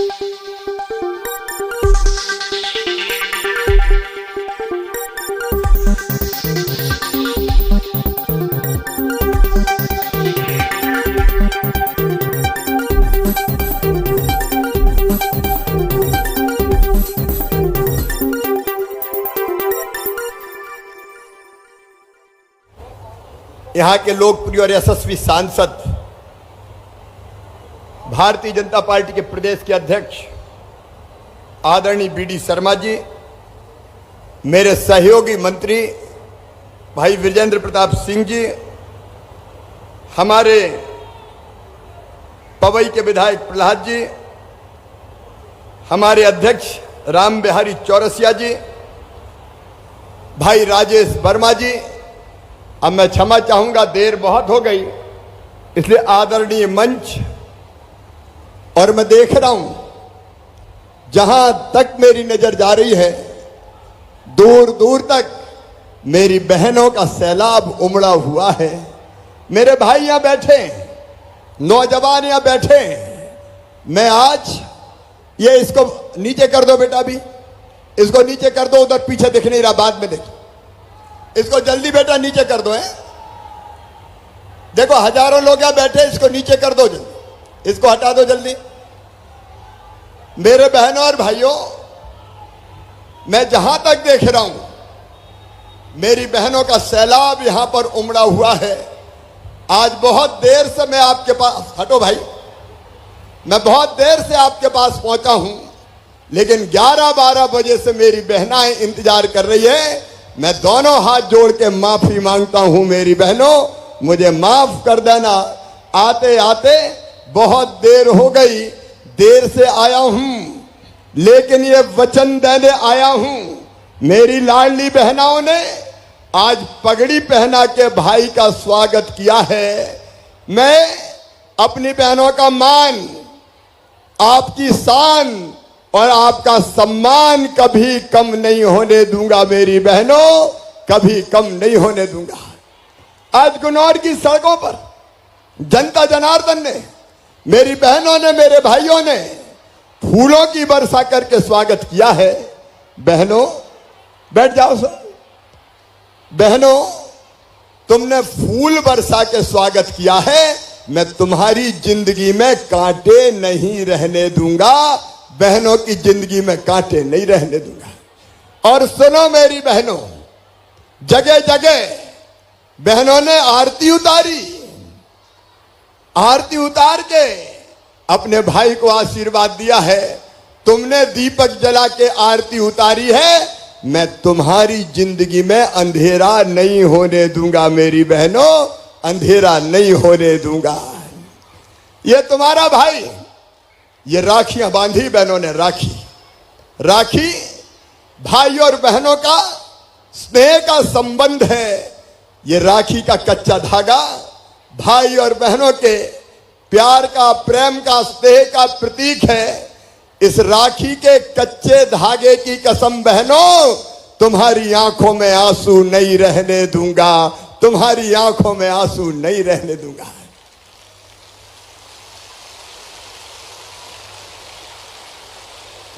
यहाँ के लोकप्रिय और यशस्वी सांसद, भारतीय जनता पार्टी के प्रदेश के अध्यक्ष आदरणीय बीडी शर्मा जी, मेरे सहयोगी मंत्री भाई विजेंद्र प्रताप सिंह जी, हमारे पवई के विधायक प्रहलाद जी, हमारे अध्यक्ष राम बिहारी चौरसिया जी, भाई राजेश वर्मा जी। अब मैं क्षमा चाहूंगा, देर बहुत हो गई, इसलिए आदरणीय मंच और मैं देख रहा हूं जहां तक मेरी नजर जा रही है, दूर दूर तक मेरी बहनों का सैलाब उमड़ा हुआ है। मेरे भाई यहां बैठे, नौजवान यहां बैठे। मैं आज ये इसको नीचे कर दो बेटा, भी इसको नीचे कर दो, उधर पीछे दिख नहीं रहा, बाद में देखो। इसको जल्दी बेटा नीचे कर दो। देखो हजारों लोग यहां बैठे, इसको नीचे कर दो जल्दी, इसको हटा दो जल्दी। मेरे बहनों और भाइयों, मैं जहां तक देख रहा हूं, मेरी बहनों का सैलाब यहां पर उमड़ा हुआ है। आज बहुत देर से मैं आपके पास, हटो भाई, मैं बहुत देर से आपके पास पहुंचा हूं, लेकिन 11-12 बजे से मेरी बहनाएं इंतजार कर रही है। मैं दोनों हाथ जोड़ के माफी मांगता हूं मेरी बहनों, मुझे माफ कर देना। आते आते बहुत देर हो गई, देर से आया हूं, लेकिन ये वचन देने आया हूं। मेरी लाडली बहनाओं ने आज पगड़ी पहना के भाई का स्वागत किया है। मैं अपनी बहनों का मान, आपकी शान और आपका सम्मान कभी कम नहीं होने दूंगा मेरी बहनों, कभी कम नहीं होने दूंगा। आज गुनौर की सड़कों पर जनता जनार्दन ने, मेरी बहनों ने, मेरे भाइयों ने फूलों की वर्षा करके स्वागत किया है। बहनों बैठ जाओ सर। बहनों, तुमने फूल वर्षा के स्वागत किया है, मैं तुम्हारी जिंदगी में कांटे नहीं रहने दूंगा, बहनों की जिंदगी में कांटे नहीं रहने दूंगा। और सुनो मेरी बहनों, जगह जगह बहनों ने आरती उतारी, आरती उतार के अपने भाई को आशीर्वाद दिया है। तुमने दीपक जला के आरती उतारी है, मैं तुम्हारी जिंदगी में अंधेरा नहीं होने दूंगा मेरी बहनों, अंधेरा नहीं होने दूंगा। ये तुम्हारा भाई, ये राखियां बांधी बहनों ने, राखी राखी भाई और बहनों का स्नेह का संबंध है। ये राखी का कच्चा धागा भाई और बहनों के प्यार का, प्रेम का, स्नेह का प्रतीक है। इस राखी के कच्चे धागे की कसम बहनों, तुम्हारी आंखों में आंसू नहीं रहने दूंगा, तुम्हारी आंखों में आंसू नहीं रहने दूंगा।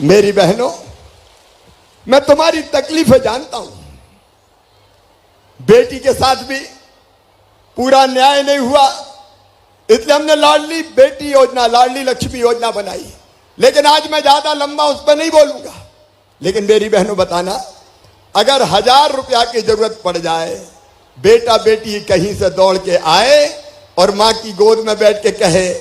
मेरी बहनों, मैं तुम्हारी तकलीफें जानता हूं। बेटी के साथ भी पूरा न्याय नहीं हुआ, इसलिए हमने लाडली बेटी योजना, लाडली लक्ष्मी योजना बनाई। लेकिन आज मैं ज्यादा लंबा उस पर नहीं बोलूंगा। लेकिन मेरी बहनों बताना, अगर 1000 रुपया की जरूरत पड़ जाए, बेटा बेटी कहीं से दौड़ के आए और मां की गोद में बैठ के कहे,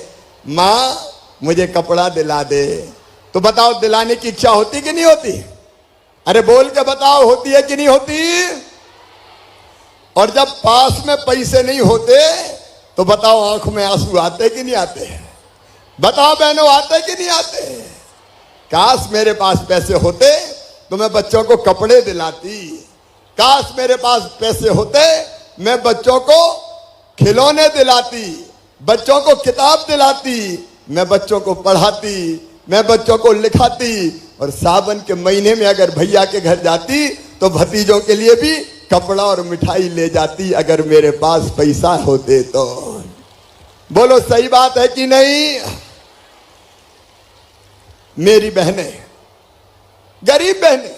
मां मुझे कपड़ा दिला दे, तो बताओ दिलाने की इच्छा होती कि नहीं होती? अरे बोल के बताओ, होती है कि नहीं होती? और जब पास में पैसे नहीं होते तो बताओ आंख में आंसू आते कि नहीं आते? बताओ बहनों, आते कि नहीं आते? काश मेरे पास पैसे होते तो मैं बच्चों को कपड़े दिलाती, काश मेरे पास पैसे होते मैं बच्चों को खिलौने दिलाती, बच्चों को किताब दिलाती, मैं बच्चों को पढ़ाती, मैं बच्चों को लिखाती। और सावन के महीने में अगर भैया के घर जाती तो भतीजों के लिए भी कपड़ा और मिठाई ले जाती, अगर मेरे पास पैसा होते तो। बोलो सही बात है कि नहीं? मेरी बहनें, गरीब बहनें,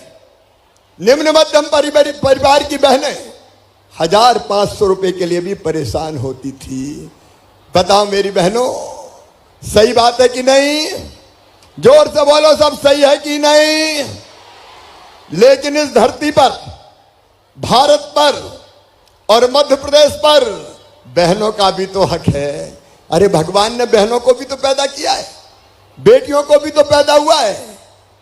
निम्न मध्यम परिवार की बहनें 1500 रुपए के लिए भी परेशान होती थी। बताओ मेरी बहनों, सही बात है कि नहीं? जोर से बोलो, सब सही है कि नहीं? लेकिन इस धरती पर, भारत पर और मध्य प्रदेश पर बहनों का भी तो हक है। अरे भगवान ने बहनों को भी तो पैदा किया है, बेटियों को भी तो पैदा हुआ है,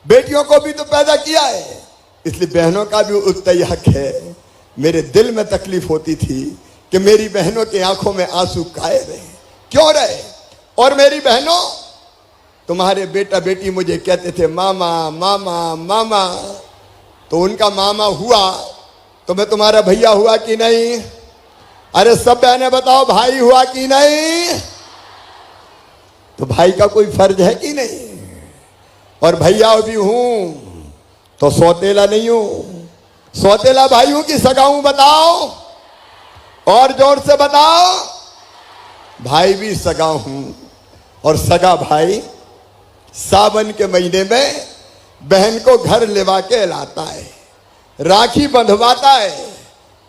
बेटियों को भी तो पैदा किया है, इसलिए बहनों का भी उतना ही हक है। मेरे दिल में तकलीफ होती थी कि मेरी बहनों की आंखों में आंसू काहे रहे, क्यों रहे? और मेरी बहनों, तुम्हारे बेटा बेटी मुझे कहते थे मामा मामा मामा, तो उनका मामा हुआ तो मैं तुम्हारा भैया हुआ कि नहीं? अरे सब बहनें बताओ, भाई हुआ कि नहीं? तो भाई का कोई फर्ज है कि नहीं? और भैया भी हूं तो सौतेला नहीं हूं। सौतेला भाई हूं कि सगा हूं? बताओ, और जोर से बताओ। भाई भी सगा हूं, और सगा भाई सावन के महीने में बहन को घर लेवा के लाता है, राखी बंधवाता है,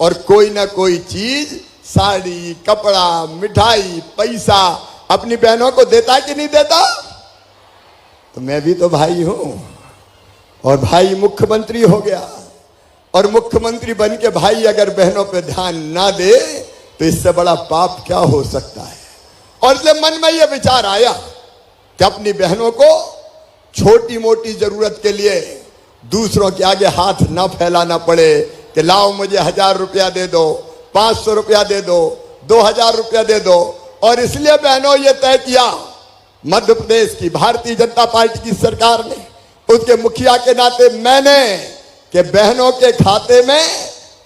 और कोई ना कोई चीज, साड़ी, कपड़ा, मिठाई, पैसा अपनी बहनों को देता कि नहीं देता? तो मैं भी तो भाई हूं, और भाई मुख्यमंत्री हो गया, और मुख्यमंत्री बन के भाई अगर बहनों पे ध्यान ना दे तो इससे बड़ा पाप क्या हो सकता है? और इसलिए मन में यह विचार आया कि अपनी बहनों को छोटी मोटी जरूरत के लिए दूसरों के आगे हाथ ना फैलाना पड़े कि लाओ मुझे 1000 रुपया दे दो, 500 रुपया दे दो, 2000 रुपया दे दो। और इसलिए बहनों ये तय किया मध्य प्रदेश की भारतीय जनता पार्टी की सरकार ने, उसके मुखिया के नाते मैंने, कि बहनों के खाते में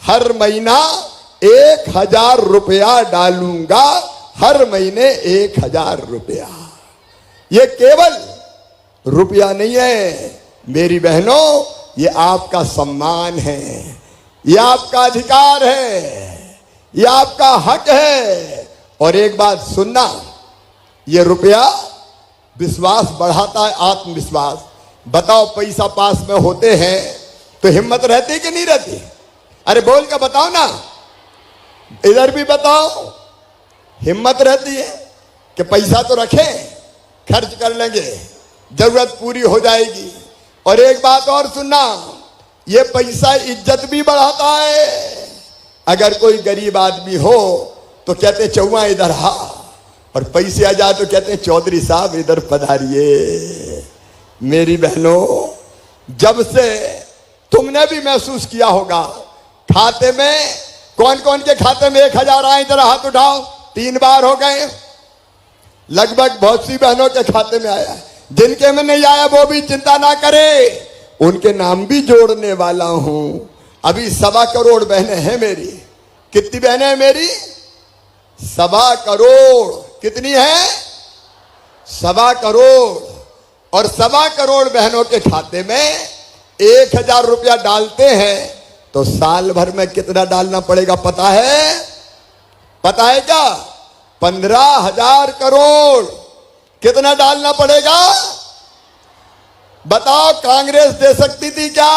हर महीना 1000 रुपया डालूंगा, हर महीने 1000 रुपया। ये केवल रुपया नहीं है मेरी बहनों, ये आपका सम्मान है, ये आपका अधिकार है, ये आपका हक है। और एक बात सुनना, ये रुपया विश्वास बढ़ाता है, आत्मविश्वास। बताओ, पैसा पास में होते हैं तो हिम्मत रहती कि नहीं रहती? अरे बोल के बताओ ना, इधर भी बताओ, हिम्मत रहती है कि पैसा तो रखें, खर्च कर लेंगे, जरूरत पूरी हो जाएगी। और एक बात और सुनना, ये पैसा इज्जत भी बढ़ाता है। अगर कोई गरीब आदमी हो तो कहते चौवा इधर हा, और पैसे आ जाए तो कहते चौधरी साहब इधर पधारिए। मेरी बहनों, जब से तुमने भी महसूस किया होगा, खाते में कौन कौन के खाते में 1000 आए, जरा हाथ उठाओ। 3 बार हो गए, लगभग बहुत सी बहनों के खाते में आया। जिनके में नहीं आया वो भी चिंता ना करे, उनके नाम भी जोड़ने वाला हूं। अभी 1.25 करोड़ बहनें हैं मेरी। कितनी बहनें हैं मेरी? 1.25 करोड़। कितनी है? 1.25 करोड़। और 1.25 करोड़ बहनों के खाते में 1000 रुपया डालते हैं तो साल भर में कितना डालना पड़ेगा पता है? पता है क्या? 15,000 करोड़। कितना डालना पड़ेगा बताओ? कांग्रेस दे सकती थी क्या?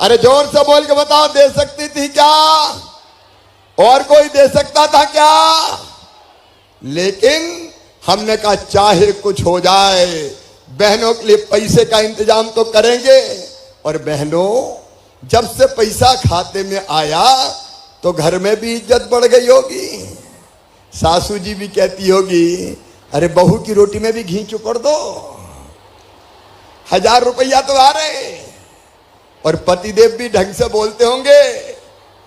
अरे जोर से बोल के बताओ, दे सकती थी क्या? और कोई दे सकता था क्या? लेकिन हमने कहा चाहे कुछ हो जाए, बहनों के लिए पैसे का इंतजाम तो करेंगे। और बहनों, जब से पैसा खाते में आया तो घर में भी इज्जत बढ़ गई होगी। सासू जी भी कहती होगी, अरे बहू की रोटी में भी घी चुपड़ दो, 1000 रुपया तो आ रहे। और पतिदेव भी ढंग से बोलते होंगे,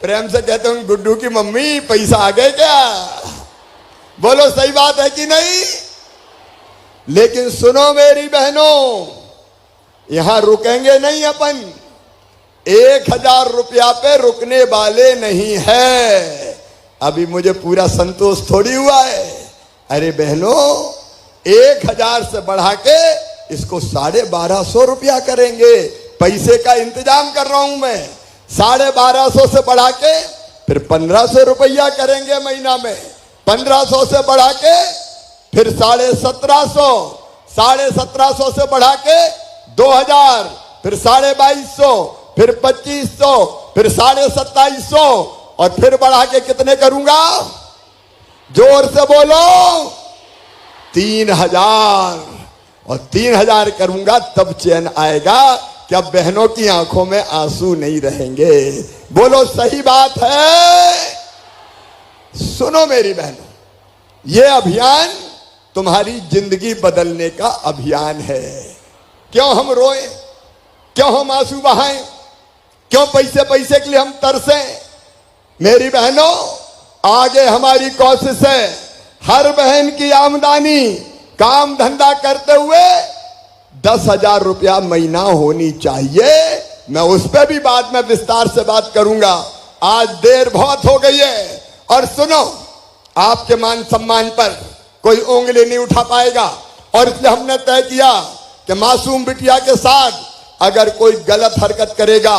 प्रेम से कहते होंगे, गुड्डू की मम्मी पैसा आ गए क्या? बोलो सही बात है कि नहीं? लेकिन सुनो मेरी बहनों, यहां रुकेंगे नहीं अपन। 1000 रुपया पे रुकने वाले नहीं है। अभी मुझे पूरा संतोष थोड़ी हुआ है। अरे बहनों, 1000 से बढ़ा के इसको 1250 रुपया करेंगे। पैसे का इंतजाम कर रहा हूं मैं। 1250 से बढ़ा के फिर 1500 रुपया करेंगे महीना में। 1500 से बढ़ा के फिर 1750, 1750 से बढ़ा के 2000, फिर 2250, फिर 2500, फिर 2750 और फिर बढ़ा के कितने करूंगा? जोर से बोलो। 3000। और 3000 करूंगा तब चैन आएगा कि अब बहनों की आंखों में आंसू नहीं रहेंगे। बोलो सही बात है। सुनो मेरी बहनों, ये अभियान तुम्हारी जिंदगी बदलने का अभियान है। क्यों हम रोएं, क्यों हम आंसू बहाएं, क्यों पैसे पैसे के लिए हम तरसें? मेरी बहनों, आगे हमारी कोशिश है हर बहन की आमदनी काम धंधा करते हुए 10,000 रुपया महीना होनी चाहिए। मैं उस पर भी बाद में विस्तार से बात करूंगा। आज देर बहुत हो गई है। और सुनो, आपके मान सम्मान पर कोई उंगली नहीं उठा पाएगा। और इसलिए हमने तय किया कि मासूम बिटिया के साथ अगर कोई गलत हरकत करेगा,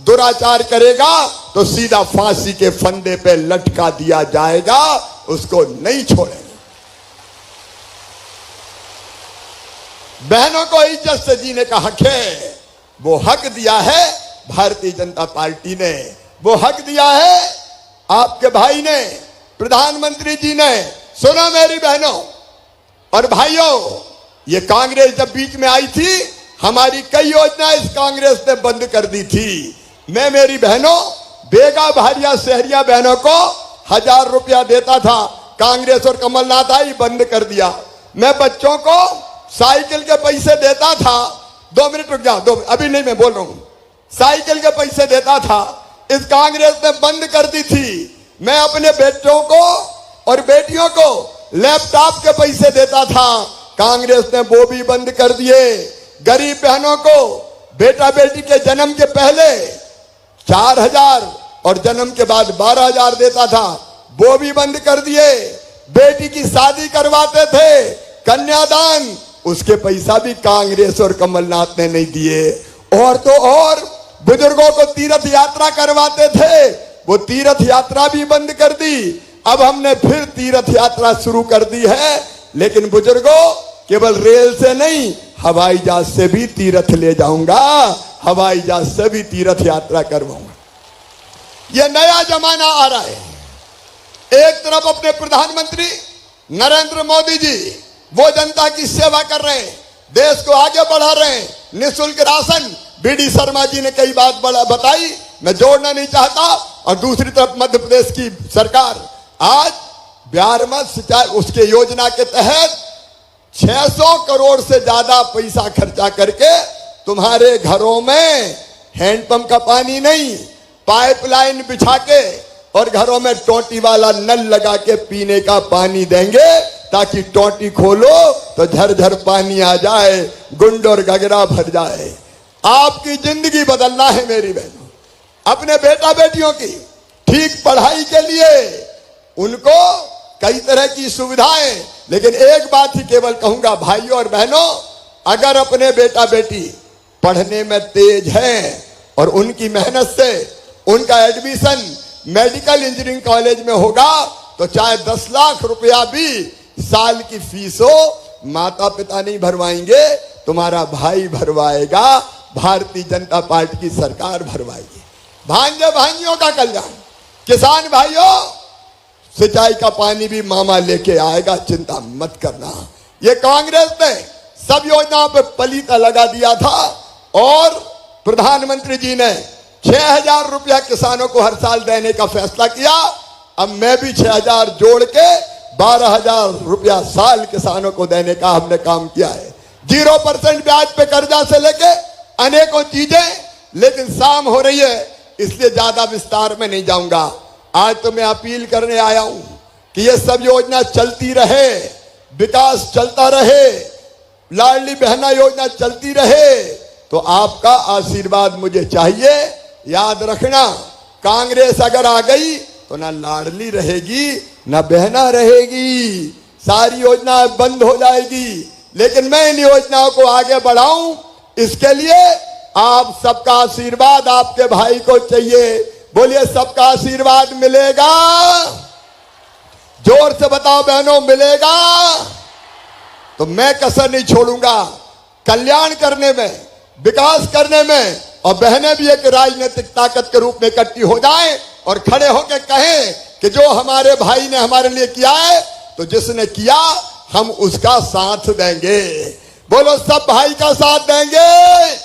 दुराचार करेगा, तो सीधा फांसी के फंदे पे लटका दिया जाएगा। उसको नहीं छोड़ेंगे। बहनों को इज्जत से जीने का हक है। वो हक दिया है भारतीय जनता पार्टी ने, वो हक दिया है आपके भाई ने, प्रधानमंत्री जी ने। सुनो मेरी बहनों और भाइयों, ये कांग्रेस जब बीच में आई थी, हमारी कई योजनाएं इस कांग्रेस ने बंद कर दी थी। मैं मेरी बहनों, बेगा भारिया शहरिया बहनों को 1000 रुपया देता था। कांग्रेस और कमलनाथ आई, बंद कर दिया। मैं बच्चों को साइकिल के पैसे देता था। 2 मिनट रुक जाओ, अभी नहीं, मैं बोल रहा हूं। साइकिल के पैसे देता था, इस कांग्रेस ने बंद कर दी थी। मैं अपने बेटों को और बेटियों को लैपटॉप के पैसे देता था, कांग्रेस ने वो भी बंद कर दिए। गरीब बहनों को बेटा बेटी के जन्म के पहले 4000 और जन्म के बाद 12000 देता था, वो भी बंद कर दिए। बेटी की शादी करवाते थे, कन्यादान, उसके पैसा भी कांग्रेस और कमलनाथ ने नहीं दिए। और तो और बुजुर्गों को तीर्थ यात्रा करवाते थे, वो तीर्थ यात्रा भी बंद कर दी। अब हमने फिर तीर्थ यात्रा शुरू कर दी है, लेकिन बुजुर्गों केवल रेल से नहीं, हवाई जहाज से भी तीर्थ ले जाऊंगा, हवाई जहाज से भी तीर्थ यात्रा करवाऊंगा। यह नया जमाना आ रहा है। एक तरफ अपने प्रधानमंत्री नरेंद्र मोदी जी वो जनता की सेवा कर रहे हैं, देश को आगे बढ़ा रहे हैं। निःशुल्क राशन, बीडी शर्मा जी ने कई बात बताई, मैं जोड़ना नहीं चाहता। और दूसरी तरफ मध्य प्रदेश की सरकार आज बिहार में सिंचाई उसके योजना के तहत 600 करोड़ से ज्यादा पैसा खर्चा करके तुम्हारे घरों में हैंडपंप का पानी नहीं, पाइपलाइन बिछा के और घरों में टोटी वाला नल लगा के पीने का पानी देंगे, ताकि टोटी खोलो तो झरझर पानी आ जाए, गुंड और गगरा भर जाए। आपकी जिंदगी बदलना है मेरी बहनों। अपने बेटा बेटियों की ठीक पढ़ाई के लिए उनको कई तरह की सुविधाएं, लेकिन एक बात ही केवल कहूंगा भाइयों और बहनों, अगर अपने बेटा बेटी पढ़ने में तेज हैं और उनकी मेहनत से उनका एडमिशन मेडिकल इंजीनियरिंग कॉलेज में होगा, तो चाहे 10 लाख रुपया भी साल की फीस हो, माता पिता नहीं भरवाएंगे, तुम्हारा भाई भरवाएगा, भारतीय जनता पार्टी की सरकार भरवाएगी। भांजे भाइयों का कल्याण, किसान भाइयों, सिंचाई का पानी भी मामा लेके आएगा, चिंता मत करना। ये कांग्रेस ने सब योजनाओं पे पलीता लगा दिया था और प्रधानमंत्री जी ने 6000 रुपया किसानों को हर साल देने का फैसला किया। अब मैं भी 6000 जोड़ के 12000 रुपया साल किसानों को देने का हमने काम किया है। 0% ब्याज पे कर्जा से लेके अनेकों चीजें, लेकिन शाम हो रही है इसलिए ज्यादा विस्तार में नहीं जाऊंगा। आज तो मैं अपील करने आया हूं कि ये सब योजना चलती रहे, विकास चलता रहे, लाडली बहना योजना चलती रहे, तो आपका आशीर्वाद मुझे चाहिए। याद रखना, कांग्रेस अगर आ गई तो ना लाडली रहेगी ना बहना रहेगी, सारी योजना बंद हो जाएगी। लेकिन मैं इन योजनाओं को आगे बढ़ाऊं, इसके लिए आप सबका आशीर्वाद आपके भाई को चाहिए। बोलिए, सबका आशीर्वाद मिलेगा? जोर से बताओ बहनों, मिलेगा? तो मैं कसर नहीं छोड़ूंगा कल्याण करने में, विकास करने में। और बहनें भी एक राजनीतिक ताकत के रूप में इकट्ठी हो जाएं और खड़े होकर कहें कि जो हमारे भाई ने हमारे लिए किया है, तो जिसने किया हम उसका साथ देंगे। बोलो, सब भाई का साथ देंगे,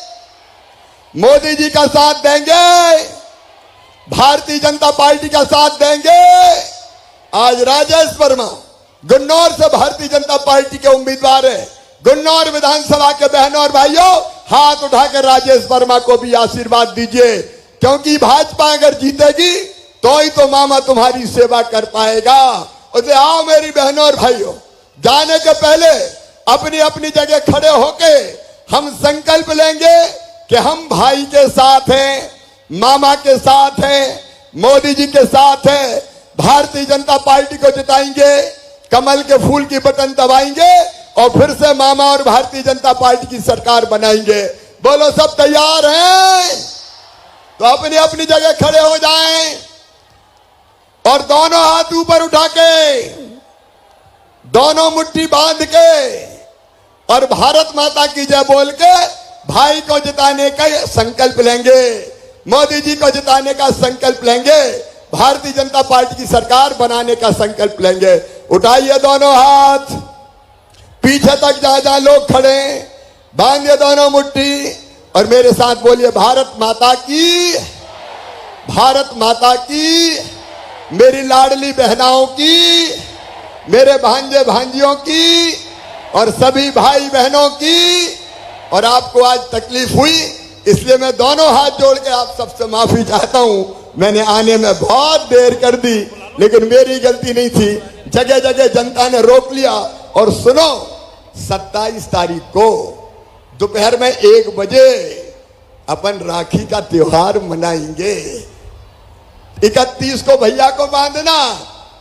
मोदी जी का साथ देंगे, भारतीय जनता पार्टी का साथ देंगे। आज राजेश वर्मा गुन्नौर से भारतीय जनता पार्टी के उम्मीदवार है। गुन्नौर विधानसभा के बहनों और भाइयों, हाथ उठाकर राजेश वर्मा को भी आशीर्वाद दीजिए, क्योंकि भाजपा अगर जीतेगी तो ही तो मामा तुम्हारी सेवा कर पाएगा। उसे आओ मेरी बहनों और भाइयों, जाने के पहले अपनी अपनी जगह खड़े होके हम संकल्प लेंगे कि हम भाई के साथ हैं, मामा के साथ हैं, मोदी जी के साथ हैं। भारतीय जनता पार्टी को जिताएंगे, कमल के फूल की बटन दबाएंगे और फिर से मामा और भारतीय जनता पार्टी की सरकार बनाएंगे। बोलो, सब तैयार हैं? तो अपनी अपनी जगह खड़े हो जाएं और दोनों हाथ ऊपर उठा के, दोनों मुट्ठी बांध के और भारत माता की जय बोल के भाई को जिताने का संकल्प लेंगे, मोदी जी को जिताने का संकल्प लेंगे, भारतीय जनता पार्टी की सरकार बनाने का संकल्प लेंगे। उठाइए दोनों हाथ, पीछे तक जहां जहां लोग खड़े, बांधिए दोनों मुट्ठी और मेरे साथ बोलिए, भारत माता की, भारत माता की, मेरी लाडली बहनाओं की, मेरे भांजे भांजियों की और सभी भाई बहनों की। और आपको आज तकलीफ हुई, इसलिए मैं दोनों हाथ जोड़ के आप सबसे माफी चाहता हूं। मैंने आने में बहुत देर कर दी, लेकिन मेरी गलती नहीं थी। जगह जगह जनता ने रोक लिया। और सुनो, 27 तारीख को दोपहर में 1 बजे अपन राखी का त्योहार मनाएंगे। 31 को भैया को बांधना,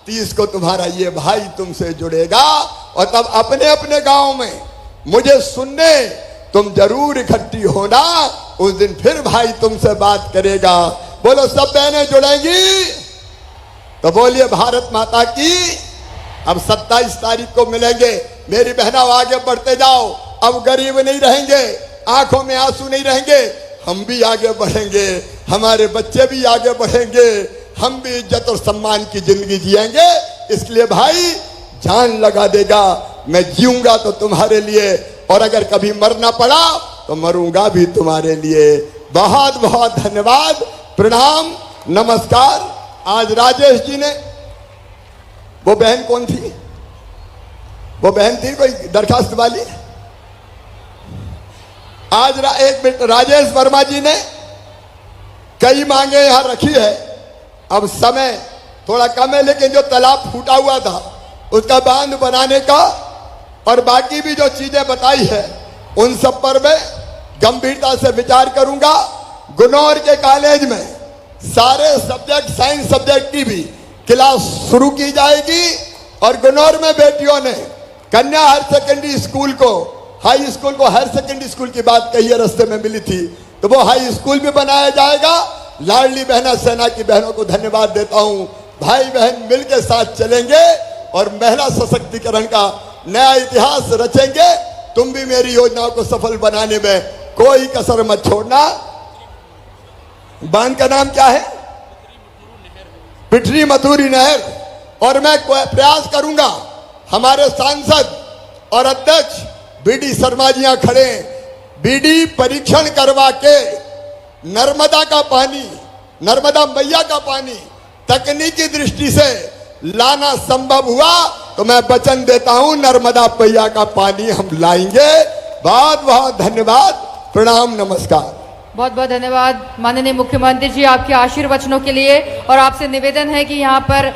30 को तुम्हारा ये भाई तुमसे जुड़ेगा और तब अपने अपने गांव में मुझे सुनने तुम जरूर इकट्ठी होना। उस दिन फिर भाई तुमसे बात करेगा। बोलो, सब बहनें जुड़ेंगी? तो बोलिए, भारत माता की। अब 27 तारीख को मिलेंगे। मेरी बहनों, आगे बढ़ते जाओ। अब गरीब नहीं रहेंगे, आंखों में आंसू नहीं रहेंगे, हम भी आगे बढ़ेंगे, हमारे बच्चे भी आगे बढ़ेंगे, हम भी इज्जत और सम्मान की जिंदगी जिएंगे। इसलिए भाई जान लगा देगा, मैं जीऊंगा तो तुम्हारे लिए, और अगर कभी मरना पड़ा तो मरूंगा भी तुम्हारे लिए। बहुत बहुत धन्यवाद, प्रणाम, नमस्कार। आज राजेश जी ने, वो बहन कौन थी? वो बहन थी कोई दरखास्त वाली। आज एक मिनट, राजेश वर्मा जी ने कई मांगे यहां रखी है। अब समय थोड़ा कम है, लेकिन जो तालाब फूटा हुआ था उसका बांध बनाने का और बाकी भी जो चीजें बताई है उन सब पर मैं गंभीरता से विचार करूंगा। गुन्नौर के कॉलेज में सारे सब्जेक्ट, साइंस सब्जेक्ट की भी क्लास शुरू की जाएगी। और गुन्नौर में बेटियों ने कन्या हायर सेकेंडरी स्कूल को, हाई स्कूल को हायर सेकेंडरी स्कूल की बात कही है, रास्ते में मिली थी, तो वो हाई स्कूल भी बनाया जाएगा। लाडली बहना सेना की बहनों को धन्यवाद देता हूं। भाई बहन मिलकर साथ चलेंगे और महिला सशक्तिकरण का नया इतिहास रचेंगे। तुम भी मेरी योजनाओं को सफल बनाने में कोई कसर मत छोड़ना। बांध का नाम क्या है? पिठरी मथुरी नहर। और मैं प्रयास करूंगा, हमारे सांसद और अध्यक्ष बीडी शर्मा जी यहां खड़े, बीडी परीक्षण करवा के नर्मदा का पानी, नर्मदा मैया का पानी तकनीकी दृष्टि से लाना संभव हुआ तो मैं वचन देता हूं, नर्मदा मैया का पानी हम लाएंगे। बहुत बहुत धन्यवाद, प्रणाम, नमस्कार। बहुत बहुत धन्यवाद माननीय मुख्यमंत्री जी आपके आशीर्वचनों के लिए। और आपसे निवेदन है कि यहाँ पर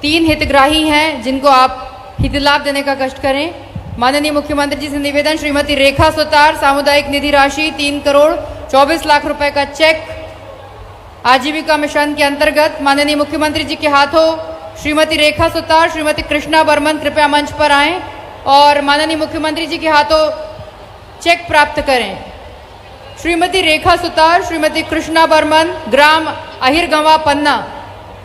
3 हितग्राही हैं जिनको आप हित लाभ देने का कष्ट करें। माननीय मुख्यमंत्री जी से निवेदन, श्रीमती रेखा सुतार, सामुदायिक निधि राशि 3 करोड़ 24 लाख रुपए का चेक आजीविका मिशन के अंतर्गत माननीय मुख्यमंत्री जी के हाथों श्रीमती रेखा सुतार, श्रीमती कृष्णा बर्मन कृपया मंच पर आएं और माननीय मुख्यमंत्री जी के हाथों चेक प्राप्त करें। श्रीमती रेखा सुतार, श्रीमती कृष्णा बर्मन, ग्राम अहिरगंवा पन्ना,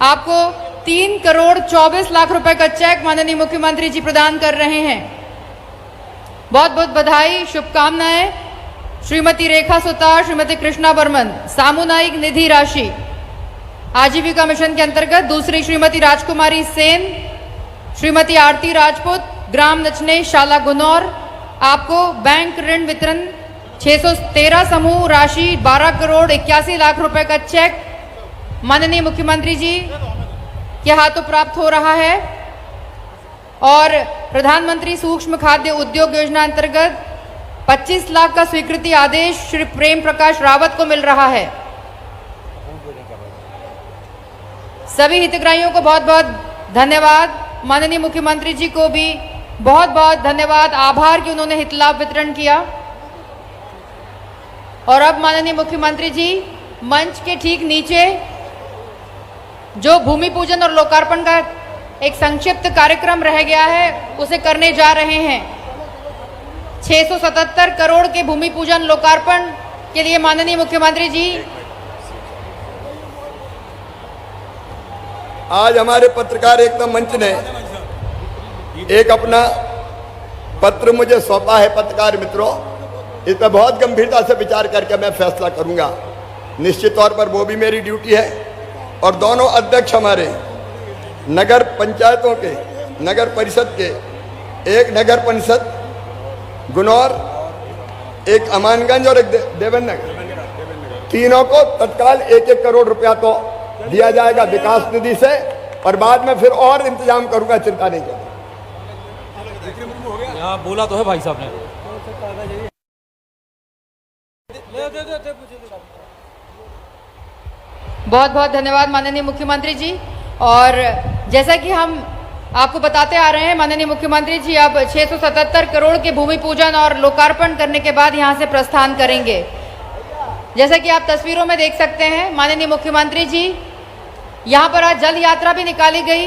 आपको 3 करोड़ 24 लाख रुपए का चेक माननीय मुख्यमंत्री जी प्रदान कर रहे हैं। बहुत बहुत बधाई, शुभकामनाएं। श्रीमती रेखा सुतार, श्रीमती कृष्णा बर्मन, सामुदायिक निधि राशि आजीविका मिशन के अंतर्गत। दूसरी श्रीमती राजकुमारी सेन, श्रीमती आरती राजपूत, ग्राम नचने शाला गुनौर, आपको बैंक ऋण वितरण 613 समूह राशि 12 करोड़ 81 लाख रुपए का चेक माननीय मुख्यमंत्री जी के हाथों प्राप्त हो रहा है। और प्रधानमंत्री सूक्ष्म खाद्य उद्योग योजना अंतर्गत 25 लाख का स्वीकृति आदेश श्री प्रेम प्रकाश रावत को मिल रहा है। सभी हितग्राहियों को बहुत बहुत धन्यवाद। माननीय मुख्यमंत्री जी को भी बहुत बहुत धन्यवाद, आभार कि उन्होंने हित लाभ वितरण किया। और अब माननीय मुख्यमंत्री जी मंच के ठीक नीचे जो भूमि पूजन और लोकार्पण का एक संक्षिप्त कार्यक्रम रह गया है उसे करने जा रहे हैं। 677 करोड़ के भूमि पूजन लोकार्पण के लिए माननीय मुख्यमंत्री जी आज हमारे पत्रकार एकता मंच ने एक अपना पत्र मुझे सौंपा है। पत्रकार मित्रों, इस पर बहुत गंभीरता से विचार करके मैं फैसला करूंगा। निश्चित तौर पर वो भी मेरी ड्यूटी है। और दोनों अध्यक्ष हमारे नगर पंचायतों के, नगर परिषद के, एक नगर परिषद गुनौर, एक अमानगंज और एक देवेंद्र नगर, तीनों को तत्काल 1-1 करोड़ रुपया तो दिया जाएगा विकास निधि से। और बाद में फिर और इंतजाम करूंगा, चिंता नहीं करूंगा। यहाँ बोला तो है भाई साहब ने। बहुत बहुत धन्यवाद माननीय मुख्यमंत्री जी। और जैसा कि हम आपको बताते आ रहे हैं, माननीय मुख्यमंत्री जी अब 677 करोड़ के भूमि पूजन और लोकार्पण करने के बाद यहां से प्रस्थान करेंगे। जैसा कि आप तस्वीरों में देख सकते हैं, माननीय मुख्यमंत्री जी यहां पर आज जल यात्रा भी निकाली गई,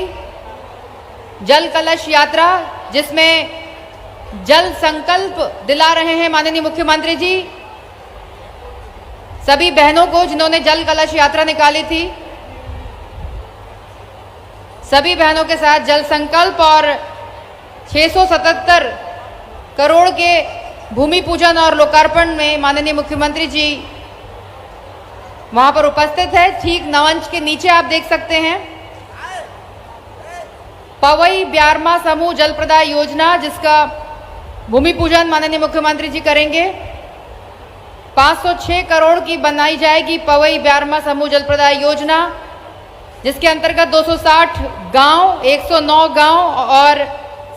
जल कलश यात्रा, जिसमें जल संकल्प दिला रहे हैं माननीय मुख्यमंत्री जी सभी बहनों को जिन्होंने जल कलश यात्रा निकाली थी। सभी बहनों के साथ जल संकल्प और 677 करोड़ के भूमि पूजन और लोकार्पण में माननीय मुख्यमंत्री जी वहां पर उपस्थित है। ठीक नवंच के नीचे आप देख सकते हैं पवई ब्यारमा समूह जल प्रदाय योजना, जिसका भूमि पूजन माननीय मुख्यमंत्री जी करेंगे। 506 करोड़ की बनाई जाएगी पवई ब्यारमा समूह जल प्रदाय योजना, जिसके अंतर्गत 260 गांव, 109 गांव और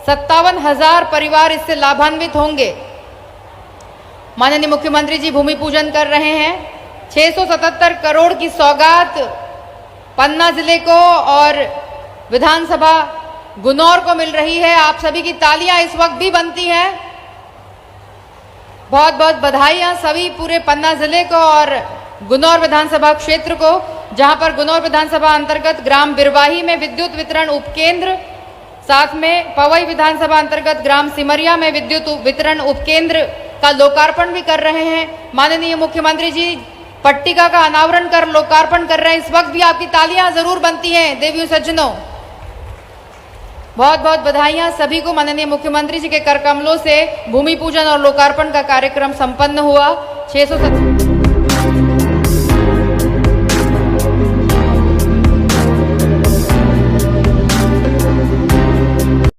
57,000 परिवार इससे लाभान्वित होंगे। माननीय मुख्यमंत्री जी भूमि पूजन कर रहे हैं। 677 करोड़ की सौगात पन्ना जिले को और विधानसभा गुनौर को मिल रही है। आप सभी की तालियां इस वक्त भी बनती हैं। बहुत बहुत बधाइयां सभी पूरे पन्ना जिले को और गुनौर विधानसभा क्षेत्र को, जहां पर गुनौर विधानसभा अंतर्गत ग्राम बिरवाही में विद्युत वितरण उपकेंद्र, साथ में पवई विधानसभा अंतर्गत ग्राम सिमरिया में विद्युत वितरण उपकेंद्र का लोकार्पण भी कर रहे हैं। माननीय मुख्यमंत्री जी पट्टिका का अनावरण कर लोकार्पण कर रहे हैं। इस वक्त भी आपकी तालियां जरूर बनती हैं देवियों सज्जनों। बहुत बहुत बधाइयां सभी को। माननीय मुख्यमंत्री जी के कर कमलों से भूमि पूजन और लोकार्पण का कार्यक्रम संपन्न हुआ। 677